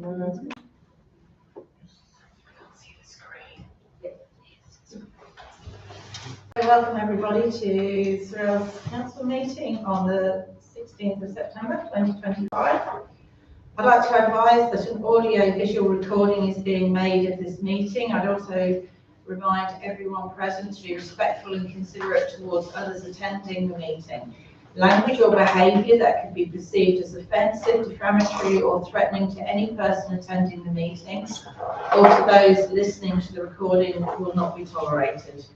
Welcome everybody to Sorell's council meeting on the 16th of September 2025. I'd like to advise that an audio-visual recording is being made of this meeting. I'd also remind everyone present to be respectful and considerate towards others attending the meeting. Language or behaviour that could be perceived as offensive, defamatory or threatening to any person attending the meeting or to those listening to the recording will not be tolerated.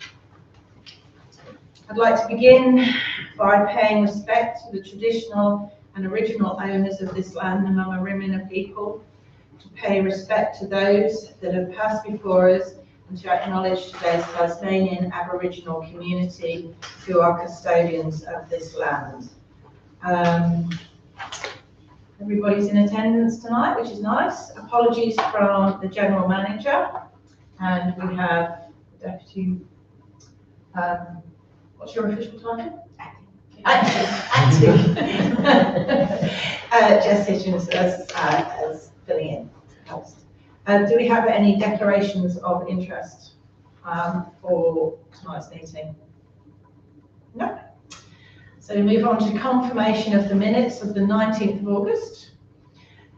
I'd like to begin by paying respect to the traditional and original owners of this land, the Mama people, to pay respect to those that have passed before us, and to acknowledge today's Tasmanian Aboriginal community who are custodians of this land. Everybody's in attendance tonight, which is nice. Apologies from the General Manager, and we have Deputy, what's your official title? Acting. Jess Hitchens as filling in host. Do we have any declarations of interest for tonight's meeting? No. So we move on to confirmation of the minutes of the 19th of August.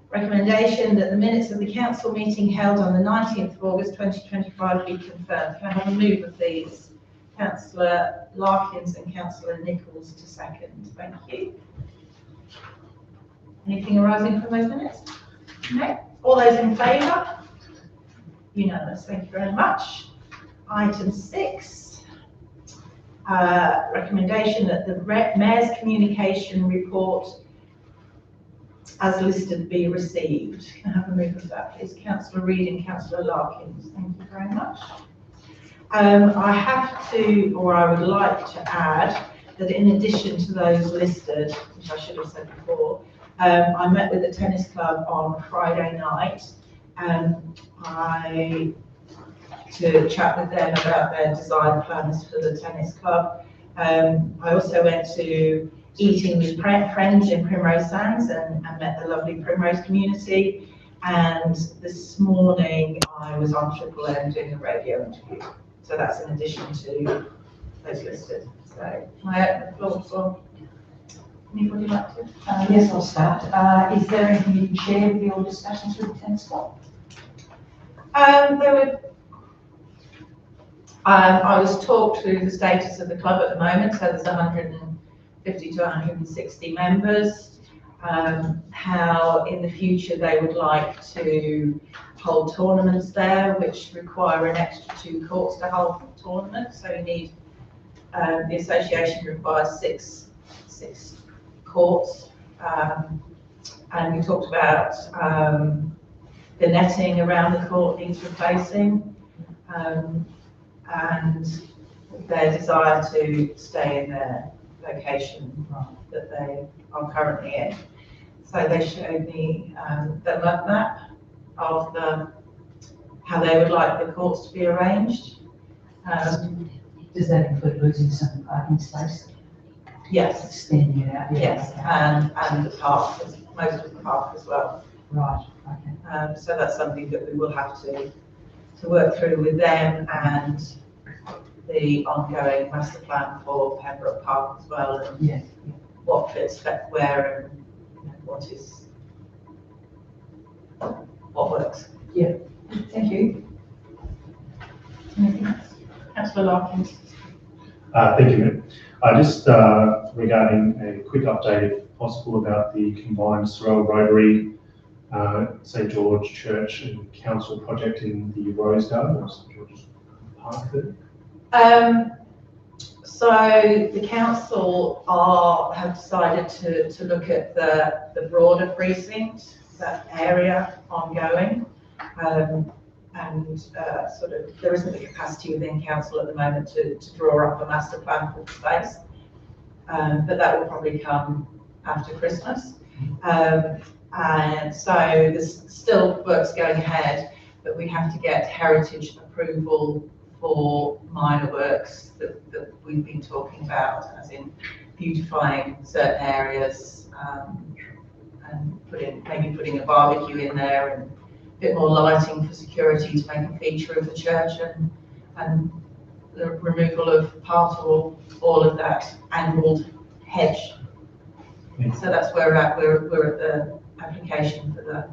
Recommendation that the minutes of the council meeting held on the 19th of August 2025 be confirmed. Can I have a move of these? Councillor Larkins and Councillor Nichols to second. Thank you. Anything arising from those minutes? No. All those in favour? Unanimous. Thank you very much. Item 6. Recommendation that the Mayor's communication report as listed be received. Can I have a move of that, please? Councillor Reid and Councillor Larkins. Thank you very much. I have to, or I would like to add that in addition to those listed, which I should have said before, I met with the tennis club on Friday night to chat with them about their design plans for the tennis club. I also went to eating with friends in Primrose Sands and met the lovely Primrose community. And this morning I was on Triple M doing a radio interview. So that's in addition to those listed. So can I open the floor for anybody like to? Yes, I'll start. Is there anything you can share with your discussions with the tennis club? I was talked through the status of the club at the moment. So there's 150 to 160 members. How in the future they would like to hold tournaments there, which require an extra 2 courts to hold tournaments. So you need, the association requires six courts. And we talked about the netting around the court needs replacing, and their desire to stay in their location that they are currently in. So they showed me the map of how they would like the courts to be arranged. Does that include losing some parking space? Yes. Extending it out? Yes, and the park, most of the park as well. Right, okay. So that's something that we will have to work through with them and the ongoing master plan for Pembroke Park as well, and what fits where and what works. Yeah, thank you. Anything else? Councillor Larkins. Thank you, Mayor. Just regarding a quick update, if possible, about the combined Sorell Rotary, St George Church and Council project in the Rosedale or St George's Park there. So the council have decided to look at the broader precinct, that area ongoing, and sort of there isn't the capacity within council at the moment to draw up a master plan for the space, but that will probably come after Christmas. And so there's still works going ahead, but we have to get heritage approval for minor works that we've been talking about, as in beautifying certain areas and maybe putting a barbecue in there bit more lighting for security to make a feature of the church, and the removal of part or all of that angled hedge. So that's where we're at. We're at the application for the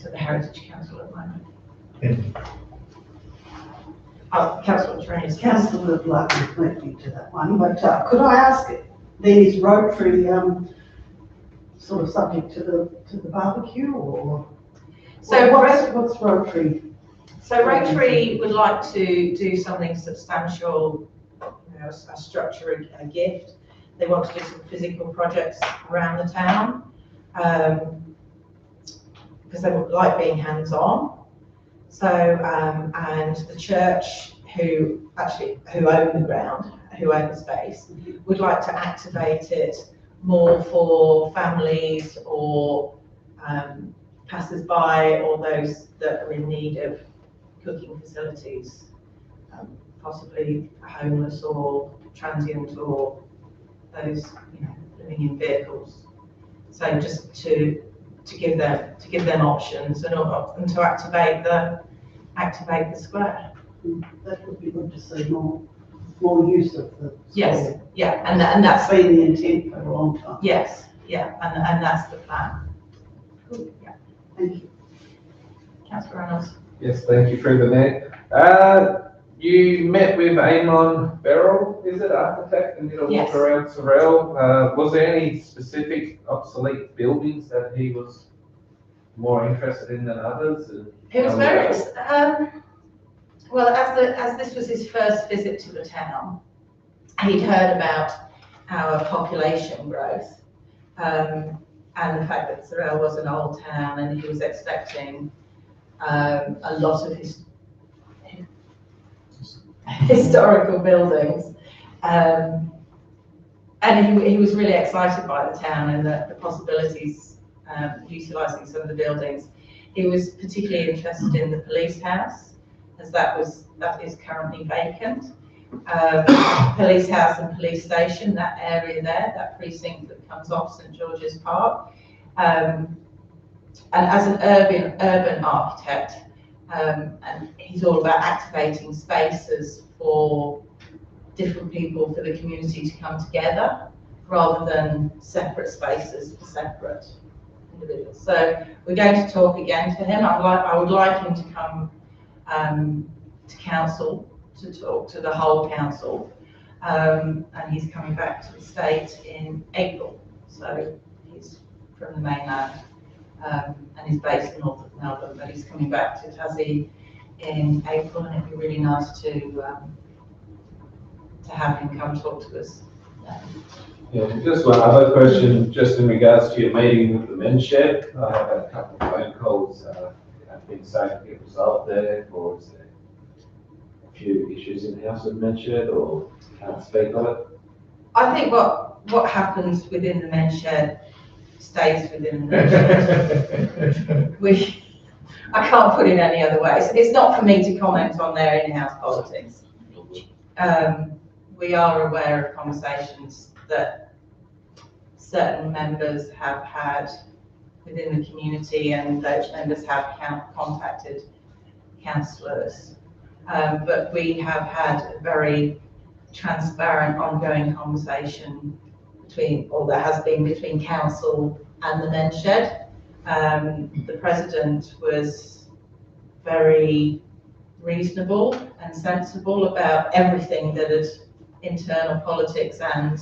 to the Heritage Council at the moment. Thank you. Councillor Trainer's Council would like to connect me to that one, but could I ask, these Rotary sort of subject to the barbecue, or So what's Rotary? So Rotary would like to do something substantial, a structure, a gift. They want to do some physical projects around the town, because they would like being hands-on. So, and the church who own the ground, who own the space, would like to activate it more for families or passers-by, or those that are in need of cooking facilities, possibly homeless or transient, or those living in vehicles. So just to give them options and to activate the square. That would be good to see more use of the. Yes, square. yeah, and that's Been the intent for a long time. yes, yeah, and that's the plan. Cool, yeah. Thank you. Councillor Reynolds. Yes, thank you, Through the Mayor. You met with Amon Beryl, is it, architect, and did a walk Yes. around Sorell. Was there any specific obsolete buildings that he was more interested in than others? He was very, well, as this was his first visit to the town, he'd heard about our population growth, and the fact that Sorell was an old town, and he was expecting a lot of historical buildings, and he was really excited by the town and the possibilities utilising some of the buildings. He was particularly interested in the police house, as that is currently vacant. Police house and police station, that area there, that precinct that comes off St George's Park. And as an urban architect, and he's all about activating spaces for different people, for the community to come together, rather than separate spaces for separate individuals. So we're going to talk again to him. I would like him to come to council to talk to the whole council, and he's coming back to the state in April. So he's from the mainland. And he's based in north of Melbourne, but he's coming back to Tassie in April, and it'd be really nice to have him come talk to us. Yeah, just one other question, just in regards to your meeting with the men's shed. I have had a couple of phone calls. Have been safe to get resolved there, or is there a few issues in the house with the men's shed, or can't speak of it? I think what happens within the men's shed stays within the men's shed. I can't put it any other way. It's not for me to comment on their in-house politics. We are aware of conversations that certain members have had within the community, and those members have contacted councillors. But we have had a very transparent, ongoing conversation there has been between council and the men's shed. The president was very reasonable and sensible about everything that is internal politics and,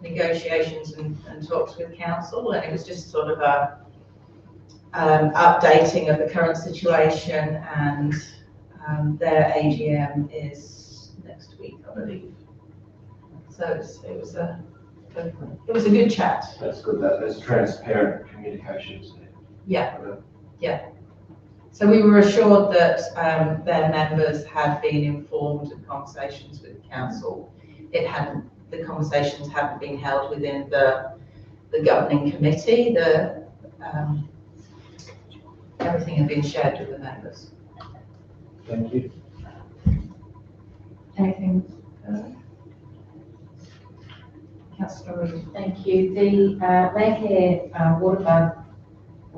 negotiations and talks with council, and it was just sort of a updating of the current situation, and their AGM is next week, I believe. So it was a good chat. That's good, that there's transparent communications there. Yeah. So we were assured that their members had been informed of conversations with the council. The conversations hadn't been held within the governing committee. Everything had been shared with the members. Thank you. Anything further? Councillor Reid. Thank you. The Maycare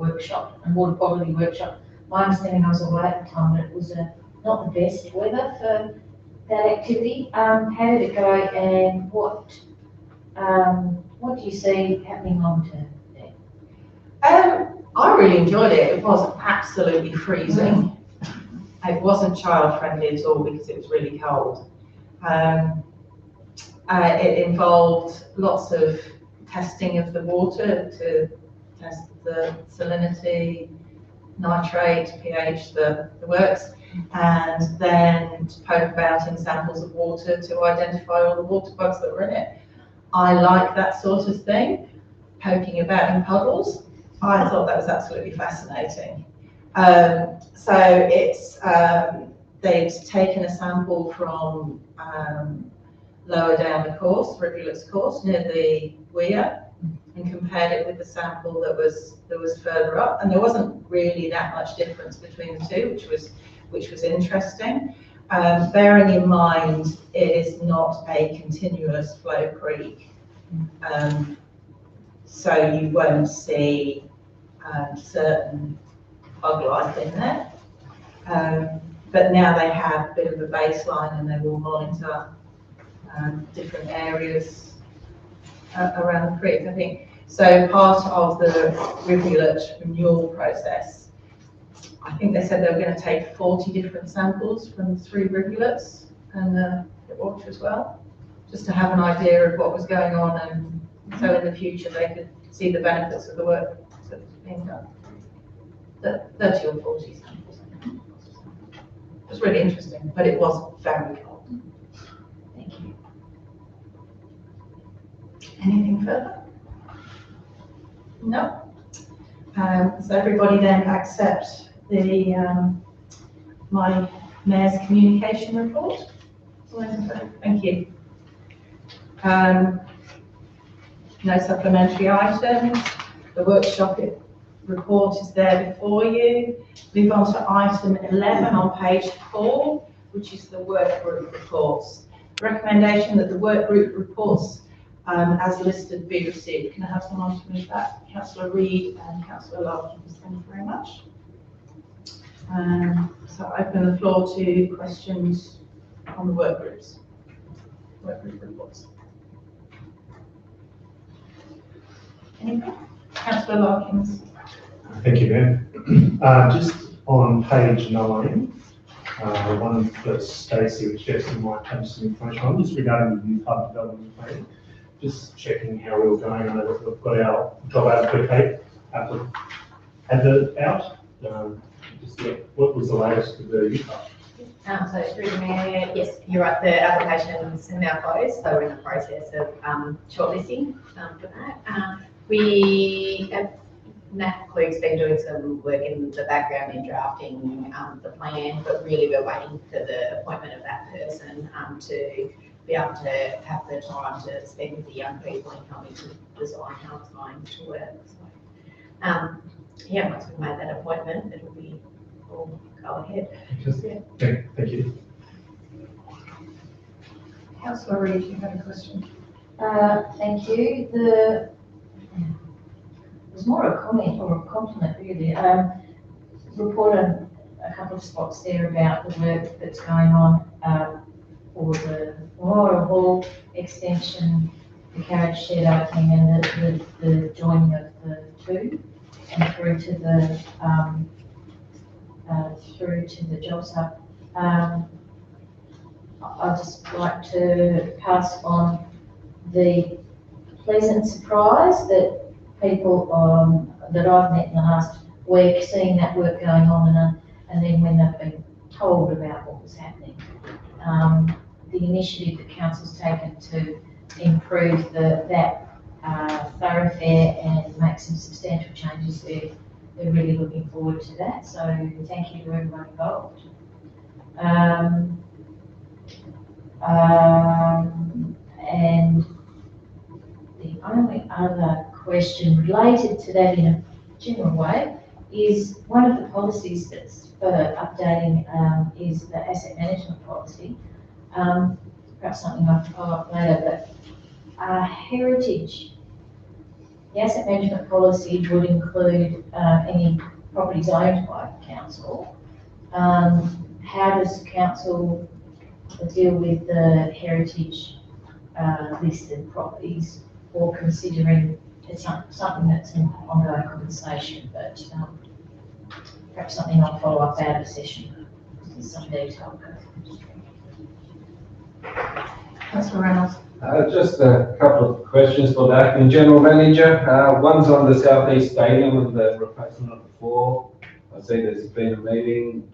workshop, and water quality workshop. My understanding, I was away at the time, but it was not the best weather for that activity. How did it go, and what do you see happening long term there? I really enjoyed it. It was absolutely freezing. It wasn't child friendly at all because it was really cold. It involved lots of testing of the water to test the salinity, nitrate, pH, the works, and then to poke about in samples of water to identify all the water bugs that were in it. I like that sort of thing, poking about in puddles. I thought that was absolutely fascinating. So it's, they'd taken a sample from lower down the course, rivulets course, near the weir, and compared it with the sample that was further up, and there wasn't really that much difference between the two, which was interesting. Bearing in mind it is not a continuous flow creek, so you won't see certain bug life in there. But now they have a bit of a baseline and they will monitor different areas around the creek, I think. So part of the rivulet renewal process, I think they said they were going to take 40 different samples from 3 rivulets and the water as well, just to have an idea of what was going on, and so in the future they could see the benefits of the work that's being done. 30 or 40 samples. It was really interesting, but it was very cold. Thank you. Anything further? No. So everybody then accept the my mayor's communication report. Thank you. No supplementary items. The workshop report is there before you. Move on to item 11 on page 4, which is the work group reports. Recommendation that the work group reports as listed be received. Can I have someone to move that? Councillor Reid and Councillor Larkins, thank you very much. So I open the floor to questions on the work group reports. Anything? Councillor Larkins. Thank you, Mayor. Just on page 9, one for Stacey, which Jesse might have some information on, just regarding the youth hub development plan. Just checking how we're going. I know that we've got our job advert out. Just what was the latest with the youth hub? So through the Mayor, yes, you're right, the application's now closed, so we're in the process of shortlisting for that. We have, Matt Klug's been doing some work in the background in drafting the plan, but really we're waiting for the appointment of that person to be able to have the time to spend with the young people and help me to design how it's going to work. So, yeah, once we've made that appointment, it'll be all go ahead. Yeah. Thank you. Councillor Reid, you had a question? Thank you. There's more a comment or a compliment really. Report on a couple of spots there about the work that's going on for the Memorial Hall extension, the carriage shed opening, and the joining of the two, and through to the jobs hub. I'd just like to pass on the pleasant surprise that people that I've met in the last week, seeing that work going on, and then when they've been told about what was happening. The initiative that Council's taken to improve that thoroughfare and make some substantial changes there, they're really looking forward to that. So thank you to everyone involved. And the only other question related to that in a general way is one of the policies that's for updating is the asset management policy. Perhaps something I can follow up later, but heritage The asset management policy would include any properties owned by council. How does council deal with the heritage listed properties, or considering it's something that's an ongoing conversation, but perhaps something I'll follow up out of session in some detail. Councillor Reynolds. Just a couple of questions for the acting general manager. One's on the Southeast Stadium and the replacement of the floor. I see there's been a meeting.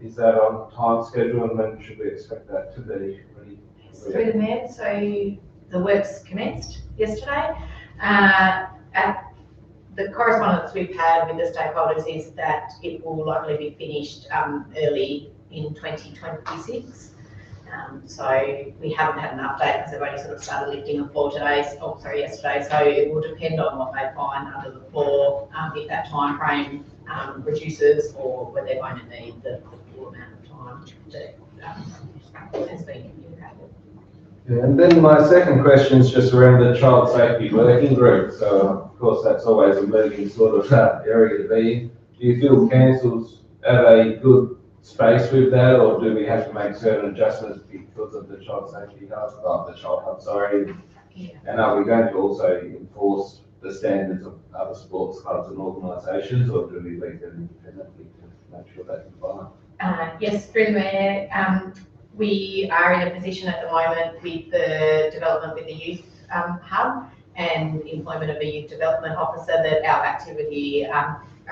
Is that on time schedule, and when should we expect that to be ready? Through the mayor, so the works commenced yesterday. The correspondence we've had with the stakeholders is that it will likely be finished early in 2026. So we haven't had an update because they've only sort of started lifting the floor yesterday. So it will depend on what they find under the floor, if that time frame reduces, or whether they're going to need the full amount of time that has been communicated. Yeah, and then my second question is just around the child safety working group. So of course that's always a moving sort of area to be in. Do you feel council's at a good space with that, or do we have to make certain adjustments because of the child safety hub, the child hub, sorry? Yeah. And are we going to also enforce the standards of other sports clubs and organisations, or do we leave them independently to make sure they comply? Yes, through the mayor, we are in a position at the moment with the development with the youth hub and employment of a youth development officer that our activity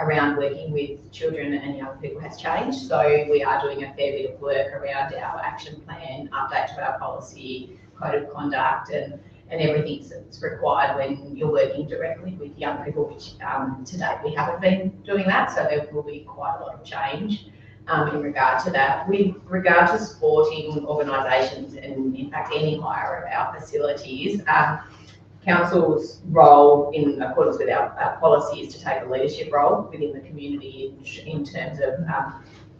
around working with children and young people has changed. So we are doing a fair bit of work around our action plan, update to our policy, code of conduct, and everything that's required when you're working directly with young people, which to date we haven't been doing that. So there will be quite a lot of change in regard to that. With regard to sporting organisations and in fact any hire of our facilities, council's role in accordance with our policy is to take a leadership role within the community in terms of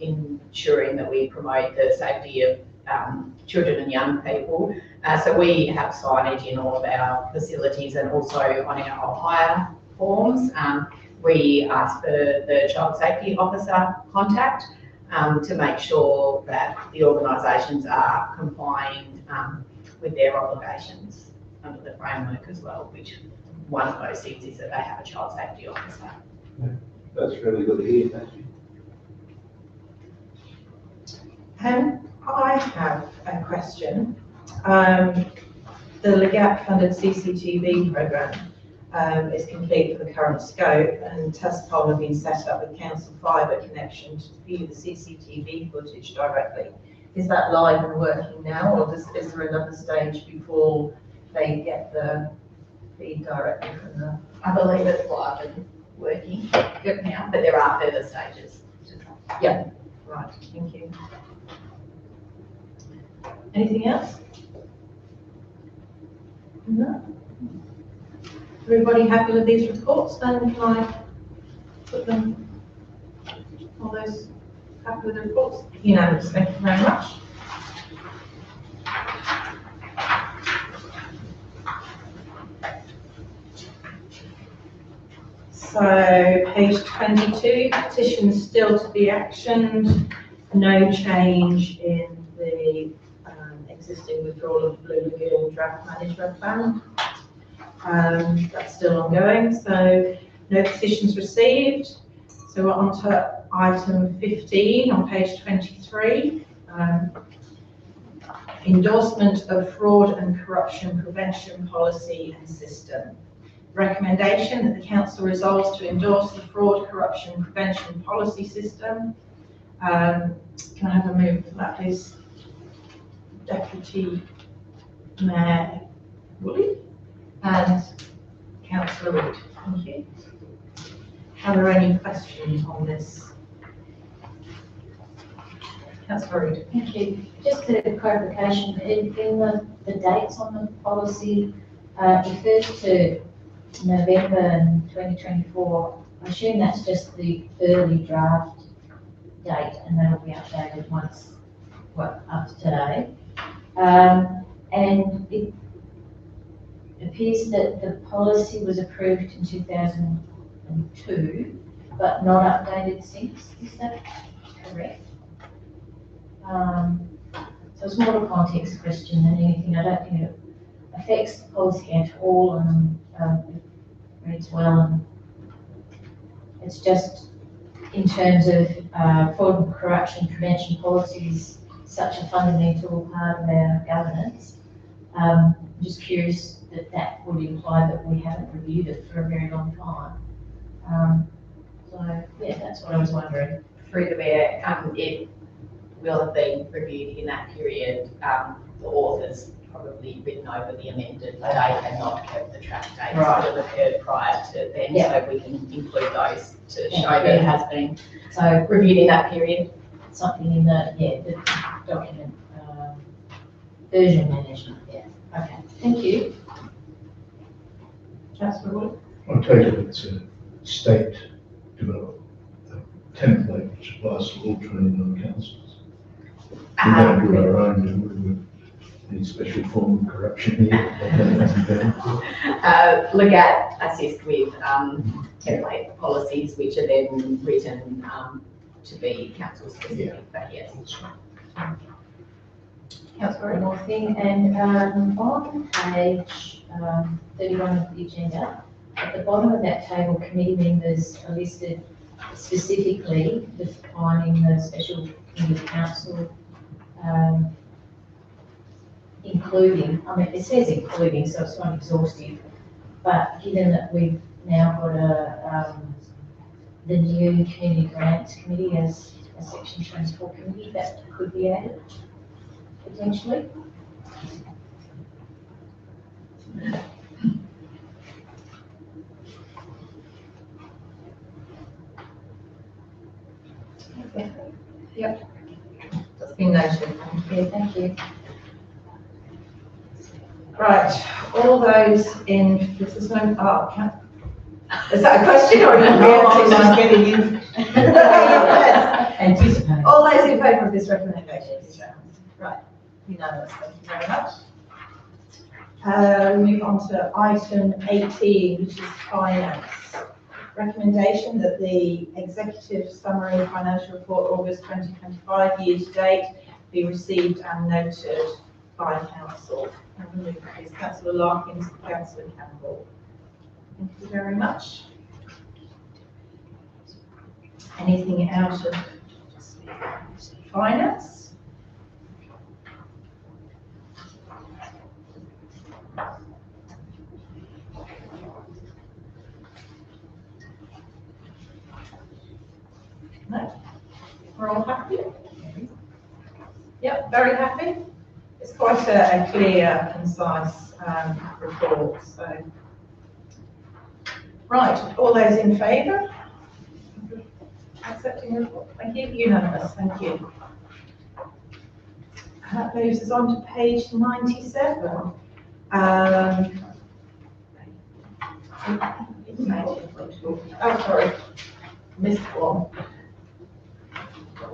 ensuring that we promote the safety of children and young people. So we have signage in all of our facilities, and also on our hire forms, we ask for the child safety officer contact to make sure that the organisations are complying with their obligations under the framework as well, which one of those things is that they have a child safety officer. Yeah, that's really good to hear, thank you. I have a question. The Legat funded CCTV programme is complete for the current scope, and test poll have been set up with council fibre connection to view the CCTV footage directly. Is that live and working now, or is there another stage before they get the feed directly from the? I believe it's live and working now, but there are further stages. Yeah, right, thank you. Anything else? No? Everybody happy with these reports? Then can I put them, all those happy with the reports? Unanimous, thank you very much. So page 22, petitions still to be actioned, no change in the existing withdrawal of Blue Lagoon draft management plan. That's still ongoing, so no petitions received. So we're on to item 15 on page 23. Endorsement of fraud and corruption prevention policy and system. Recommendation that the council resolves to endorse the fraud, corruption prevention policy system. Can I have a move for that, please? Deputy Mayor Woolley and Councillor Reid. Thank you. Are there any questions on this? Councillor Reid. Thank you. Just a clarification, in the dates on the policy refers to November 2024. I assume that's just the early draft date, and that'll be updated once, after today. And appears that the policy was approved in 2002, but not updated since. Is that correct? So it's more a context question than anything. I don't think it affects the policy at all, and it reads well. And it's just in terms of fraud and corruption prevention policies, such a fundamental part of our governance. I'm just curious that would imply that we haven't reviewed it for a very long time. So yeah, that's what I was wondering. Through the mayor, it will have been reviewed in that period. The authors probably written over the amended date and not kept the track dates that have occurred prior to then, so we can include those to show that it has been reviewed in that period. Something in the document version management. Yeah. Okay. Thank you. Councillor Wood? I take it it's a state developed template which applies to all 29 councils. We don't do our own, do we? Any special form of corruption here? Legat assist with template policies which are then written to be council specific, but yes. Councillor, one more thing, and on page 31 of the agenda, at the bottom of that table, committee members are listed specifically defining the special committee council, including, I mean, it says including, so it's not exhaustive, but given that we've now got the new community grants committee as a section transport committee, that could be added potentially. Yep. That's been noted. Thank you. Right, all those in, this is no, is that a question or an Just getting in. Anticipate. All those in favour of this recommendation, please raise your hand. Right, unanimous, thank you very much. Move on to item 18, which is finance. Recommendation that the executive summary financial report August 2025 year to date be received and noted by council. And we move is Councillor Larkins and Councillor Campbell. Thank you very much. Anything out of finance? No? We're all happy? Yep, very happy. It's quite a clear, concise report. So, right, all those in favour? Accepting the report. Thank you. Unanimous. Thank you. That moves us on to page 97. Oh, sorry. Missed one.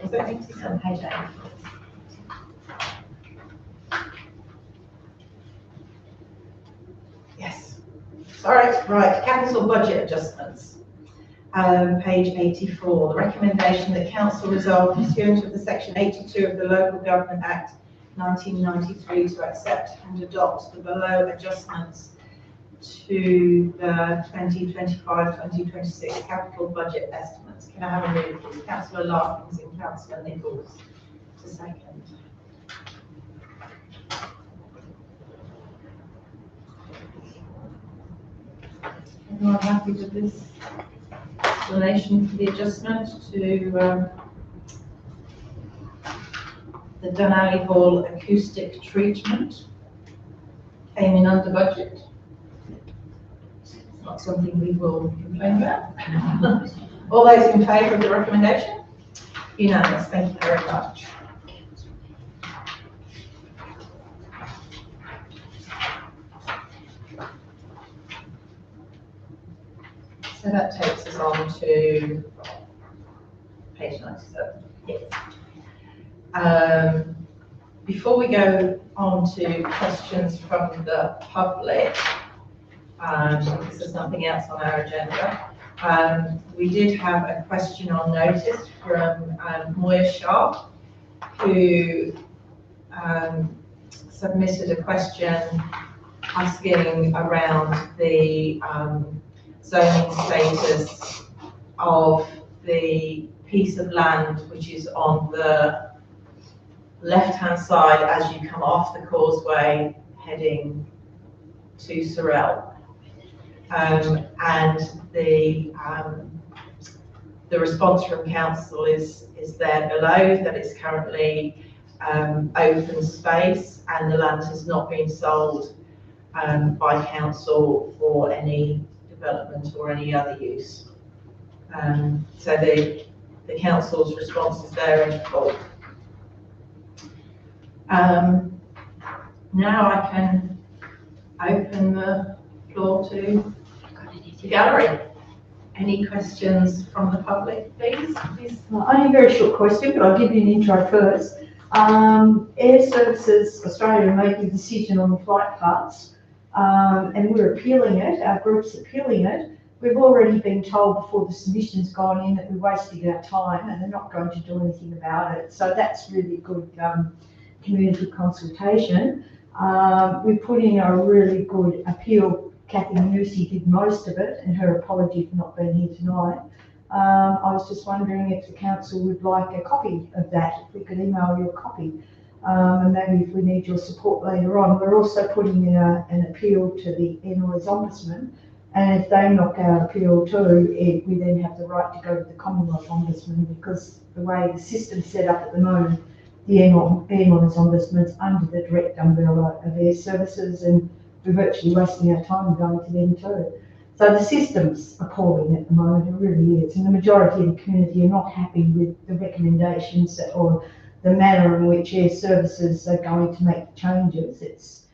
Was that 87? Page 8. Yes. Sorry, right. Capital budget adjustments. Page 84. The recommendation that council resolve pursuant of the section 82 of the Local Government Act 1993 to accept and adopt the below adjustments to the 2025-2026 capital budget estimates. Can I have a move, please? Councillor Larkins and Councillor Nichols to second. Everyone happy with this explanation for the adjustment to the Dunalley Hall acoustic treatment? Came in under budget. It's not something we will complain about. All those in favour of the recommendation? Unanimous. Thank you very much. So that takes us on to page 97. Yes. Before we go on to questions from the public, because there's nothing else on our agenda. We did have a question on notice from Moya Sharp, who submitted a question asking around the zoning status of the piece of land which is on the left-hand side as you come off the causeway heading to Sorell. And the response from council is there below, that it's currently open space and the land has not been sold by council for any development or any other use. So the council's response is there in full. Now I can open the floor to the gallery. Any questions from the public, please? Only a very short question, but I'll give you an intro first. Air Services Australia are making a decision on the flight paths, and we're appealing it, our group's appealing it. We've already been told before the submission's gone in that we're wasting our time and they're not going to do anything about it. So that's really good community consultation. We put in a really good appeal. Kathy Newsy did most of it, and her apology for not being here tonight. I was just wondering if the council would like a copy of that, if we could email you a copy. And maybe if we need your support later on. We're also putting in an appeal to the Illinois Ombudsman, and if they knock our appeal too, we then have the right to go to the Commonwealth Ombudsman, because the way the system's set up at the moment, the Illinois Ombudsman's under the direct umbrella of Air Services, and we're virtually wasting our time going to them too. So the system's appalling at the moment, it really is. And the majority of the community are not happy with the recommendations or the manner in which Air Services are going to make changes. It's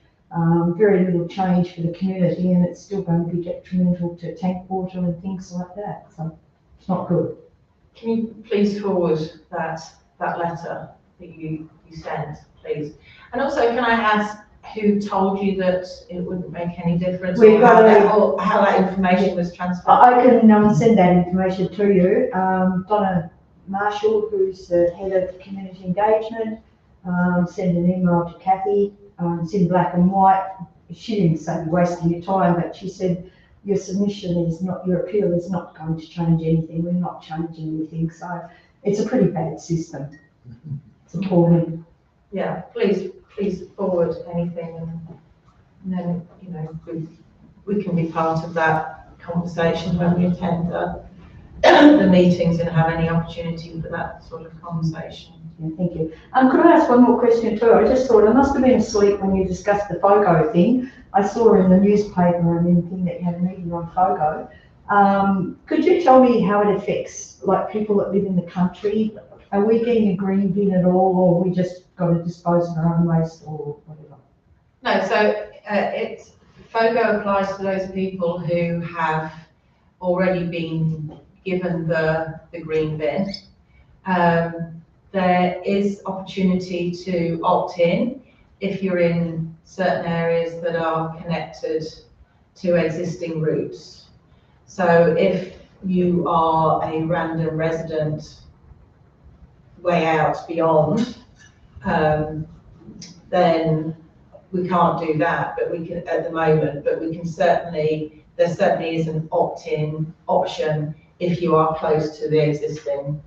very little change for the community, and it's still going to be detrimental to tank water and things like that. So it's not good. Can you please forward that letter that you sent, please? And also, can I ask who told you that it wouldn't make any difference, or how that information was transferred? I can send that information to you. Donna Marshall, who's the head of community engagement, send an email to Kathy. It's in black and white. She didn't say you're wasting your time, but she said your submission is not, your appeal is not going to change anything. We're not changing anything. So it's a pretty bad system. It's appalling. Yeah, please forward anything, and then, you know, we can be part of that conversation when we attend the meetings and have any opportunity for that sort of conversation. Yeah, thank you. Could I ask one more question too? I just thought I must have been asleep when you discussed the FOGO thing. I saw in the newspaper and anything that you had a meeting on FOGO. Could you tell me how it affects like people that live in the country? Are we getting a green bin at all, or we just got to dispose of our own waste or whatever? No, so FOGO applies to those people who have already been given the green bin. There is opportunity to opt in if you're in certain areas that are connected to existing routes. So if you are a random resident way out beyond, then we can't do that, but we can at the moment, but we can certainly, there certainly is an opt-in option if you are close to the existing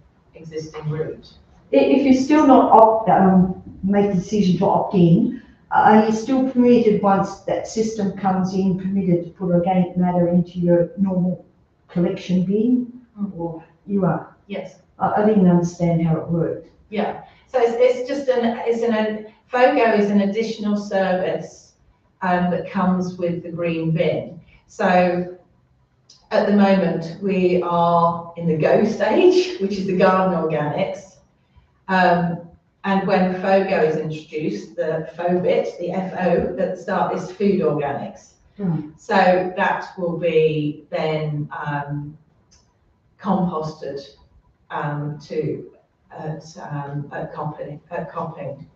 route. If you're still not make the decision to opt in, are you still permitted, once that system comes in, permitted to put organic matter into your normal collection bin? Or you are? Yes. I didn't understand how it worked. Yeah, so it's just FOGO is an additional service that comes with the green bin. So at the moment we are in the go stage, which is the garden organics. And when FOGO is introduced, the FO bit, the FO at the start, is food organics. So that will be then composted at copping.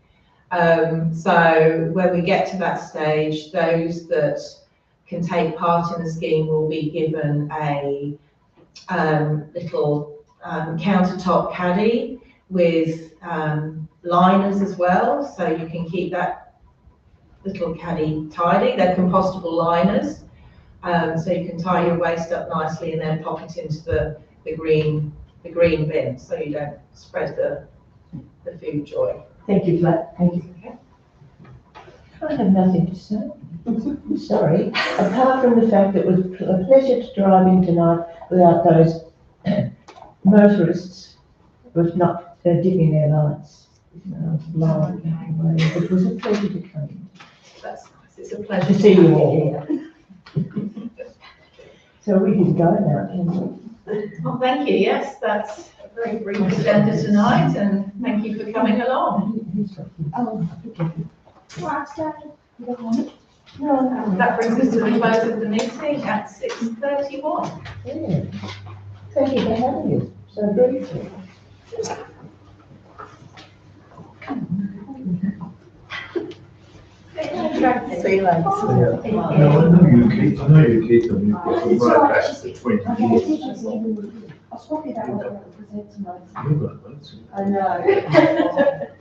So when we get to that stage, those that can take part in the scheme will be given a little countertop caddy with liners as well, so you can keep that little caddy tidy. They're compostable liners, so you can tie your waste up nicely and then pop it into the green bin, so you don't spread the food joy. Thank you for that, thank you. I have nothing to say. Sorry, apart from the fact that it was a pleasure to drive in tonight without those motorists with not dimming their lights. It was a pleasure to come in. That's nice. It's a pleasure To see you have all. here. So we can go now, can we? Well, thank you. Yes, that's a very brief agenda tonight, and thank you for coming along. That brings us to the close of the meeting at 6:31. Yeah. Thank you for having us so briefly. See you later. No, I know you keep them, you've got them right back to 20 years. I was talking about what I represent tonight. You've got loads. I know.